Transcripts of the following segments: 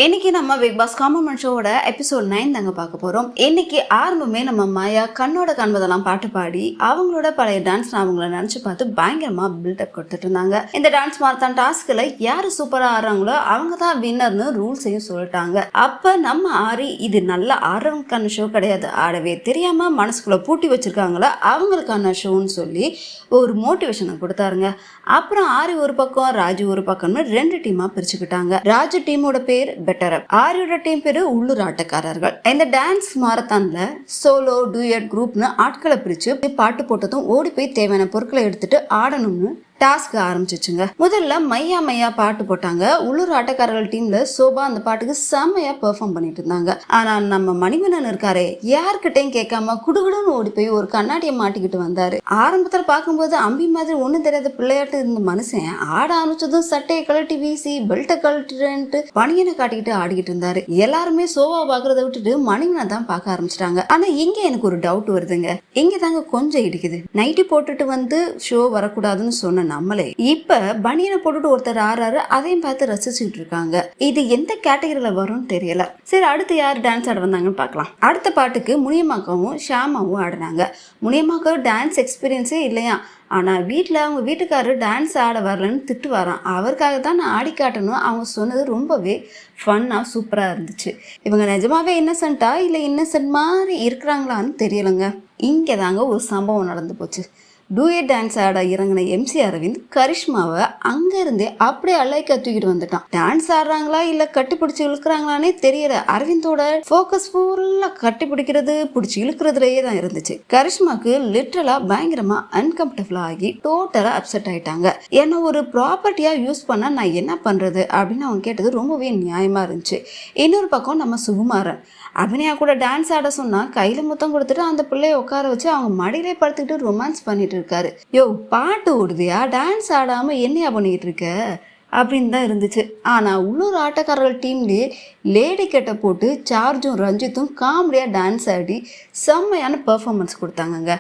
இன்னைக்கு நம்ம big pass common ஷோவோட எபிசோட் 9 தாங்க பார்க்க போறோம். இன்னைக்கு ஆரம்பமே நம்ம மாயா கண்ணோட காண்பதெல்லாம் பாட்டு பாடி அவங்களோட பழைய டான்ஸ் அவங்கள நினைச்சு பார்த்து பயங்கரமா பில்டப் கொடுத்துட்டு இருந்தாங்க. இந்த டான்ஸ் மாரத்தான் டாஸ்க்ல யாரு சூப்பரா ஆடுறாங்களோ அவங்க தான் வின்னர்னு ரூல்ஸையும் சொல்லிட்டாங்க. அப்ப நம்ம ஆரி இது நல்ல ஆடுறவங்களுக்கான ஷோ கிடையாது, ஆடவே தெரியாம மனசுக்குள்ள பூட்டி வச்சிருக்காங்களா அவங்களுக்கான ஷோன்னு சொல்லி ஒரு மோட்டிவேஷனை கொடுத்தாருங்க. அப்புறம் ஆரி ஒரு பக்கம் ராஜு ஒரு பக்கம்னு 2 டீமா பிரிச்சுக்கிட்டாங்க. ராஜு டீமோட பேர் பெட்டர், ஆரியோட டீம் பேரு உள்ளூர் ஆட்டக்காரர்கள். இந்த டான்ஸ் மாரத்தான்ல சோலோ டூயட் குரூப்னு ஆட்களை பிரிச்சு பாட்டு போட்டதும் ஓடி போய் தேவையான பொருட்களை எடுத்துட்டு ஆடணும்னு டாஸ்க் ஆரம்பிச்சிச்சுங்க. முதல்ல மையா மையா பாட்டு போட்டாங்க. உள்ளூர் ஆட்டக்காரர்கள் டீம்ல சோபா அந்த பாட்டுக்கு செம்மையா பெர்ஃபார்ம் பண்ணிட்டு இருந்தாங்க. ஆனா நம்ம மணிவண்ணன் இருக்காரே, யாருக்கிட்டையும் கேட்காம குடுகுடுன்னு ஓடி போய் ஒரு கண்ணாடியை மாட்டிக்கிட்டு வந்தாரு. ஆரம்பத்துல பார்க்கும்போது அம்பி மாதிரி ஒண்ணும் தெரியாத பிள்ளையாட்டு இருந்த மனுஷன் ஆட ஆரம்பிச்சதும் சட்டையை கழட்டி வீசி பெல்ட்டை கழட்டிட்டு பணியனை காட்டிக்கிட்டு ஆடிக்கிட்டு இருந்தாரு. எல்லாருமே சோபா பாக்குறத விட்டுட்டு மணிவண்ணனை தான் பார்க்க ஆரம்பிச்சிட்டாங்க. ஆனா இங்க எனக்கு ஒரு டவுட் வருதுங்க. இங்க தாங்க கொஞ்சம் இடிக்குது. நைட்டி போட்டுட்டு வந்து ஷோ வரக்கூடாதுன்னு சொன்ன நம்மளே இப்ப பனியனை போட்டுட்டு ஒருத்தர் ஆறாரு, அதையும் பார்த்து ரசிச்சுட்டு இருக்காங்க. இது எந்த கேட்டகரியில வரும்னு தெரியல. சரி, அடுத்து யார் டான்ஸ் ஆட வந்தாங்கன்னு பார்க்கலாம். அடுத்த பாட்டுக்கு முனியம்மாக்கவும் ஷாமாவும் ஆடினாங்க. முனியம்மாக்கவும் டான்ஸ் எக்ஸ்பீரியன்ஸே இல்லையா, ஆனா வீட்டில் அவங்க வீட்டுக்காரரு டான்ஸ் ஆட வரலன்னு திட்டு வரான். அவருக்காக தான் நான் ஆடி காட்டணும் அவங்க சொன்னது ரொம்பவே ஃபன்னாக சூப்பராக இருந்துச்சு. இவங்க நிஜமாவே இன்னசென்ட்டா இல்லை இன்னசென்ட் மாதிரி இருக்கிறாங்களான்னு தெரியலைங்க. இங்கே தாங்க ஒரு சம்பவம் நடந்து போச்சு. டூயட் டான்ஸ் ஆட இறங்கின MC அரவிந்த் கரிஷ்மாவை அங்கேருந்தே அப்படியே அலைக்க தூக்கிட்டு வந்துட்டான். டான்ஸ் ஆடுறாங்களா இல்லை கட்டி பிடிச்சி இழுக்கிறாங்களானே தெரியல. அரவிந்தோட ஃபோக்கஸ் ஃபுல்லாக கட்டி பிடிக்கிறது பிடிச்சி இழுக்கிறதுலையே தான் இருந்துச்சு. கரிஷ்மாக்கு லிட்ரலா பயங்கரமா அன்கம்ஃபர்டபுளா ஆகி டோட்டலா அப்செட் ஆயிட்டாங்க. என்ன ஒரு ப்ராப்பர்ட்டியா யூஸ் பண்ண நான் என்ன பண்றது அப்படின்னு அவங்க கேட்டது ரொம்பவே நியாயமா இருந்துச்சு. இன்னொரு பக்கம் நம்ம சுகுமாரன் அபிநயா கூட டான்ஸ் ஆட சொன்னா கையில முத்தம் கொடுத்துட்டு அந்த பிள்ளைய உட்கார வச்சு அவங்க மடியிலே படுத்துக்கிட்டு ரொமான்ஸ் பண்ணிட்டு இருக்காரு. யோ, பாட்டு ஓடுதியா, டான்ஸ் ஆடாம என்னையா பண்ணிக்கிட்டு இருக்க அப்படின்னு தான் இருந்துச்சு. ஆனால் உள்ளூர் ஆட்டக்காரர்கள் டீம்லேயே லேடி கெட்ட போட்டு சார்ஜும் ரஞ்சித்தும் காமெடியாக டான்ஸ் ஆடி செம்மையான பெர்ஃபார்மன்ஸ் கொடுத்தாங்கங்க.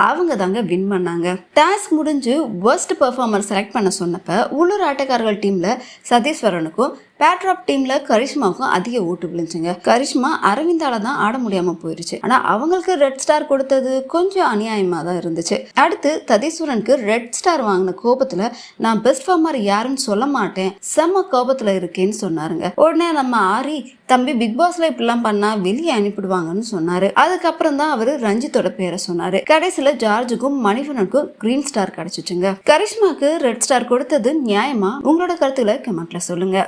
அவங்க தாங்க வின் பண்ணாங்க. டாஸ்க் முடிஞ்சு ஒர்ஸ்ட் பெர்ஃபார்மர் செலக்ட் பண்ண சொன்னப்போ உள்ளூர் ஆட்டக்காரர்கள் டீமில் சதீஸ்வரனுக்கும் பேட்ராப் டீம்ல கரிஷ்மாவுக்கும் அதிக ஓட்டு விழுந்துச்சுங்க. கரிஷ்மா அரவிந்தால தான் ஆட முடியாம போயிருச்சு. ஆனா அவங்களுக்கு ரெட் ஸ்டார் கொடுத்தது கொஞ்சம் அநியாயமா தான் இருந்துச்சு. அடுத்து சதீஸ்வரனுக்கு ரெட் ஸ்டார் வாங்கின கோபத்துல நான் பெஸ்ட் பெர்ஃபார்மர் யாருன்னு சொல்ல மாட்டேன், செம்ம கோபத்துல இருக்கேன்னு சொன்னாருங்க. உடனே நம்ம ஆரி தம்பி பிக் பாஸ்ல இப்படிலாம் பண்ணா வெளியே அனுப்பிடுவாங்கன்னு சொன்னாரு. அதுக்கப்புறம் தான் அவரு ரஞ்சித்தோட பேரை சொன்னாரு. கடைசியில ஜார்ஜுக்கும் மணிவண்ணனுக்கும் கிரீன் ஸ்டார் கிடைச்சிச்சுங்க. கரிஷ்மாக்கு ரெட் ஸ்டார் கொடுத்தது நியாயமா? உங்களோட கருத்துக்களை கமெண்ட்ல சொல்லுங்க.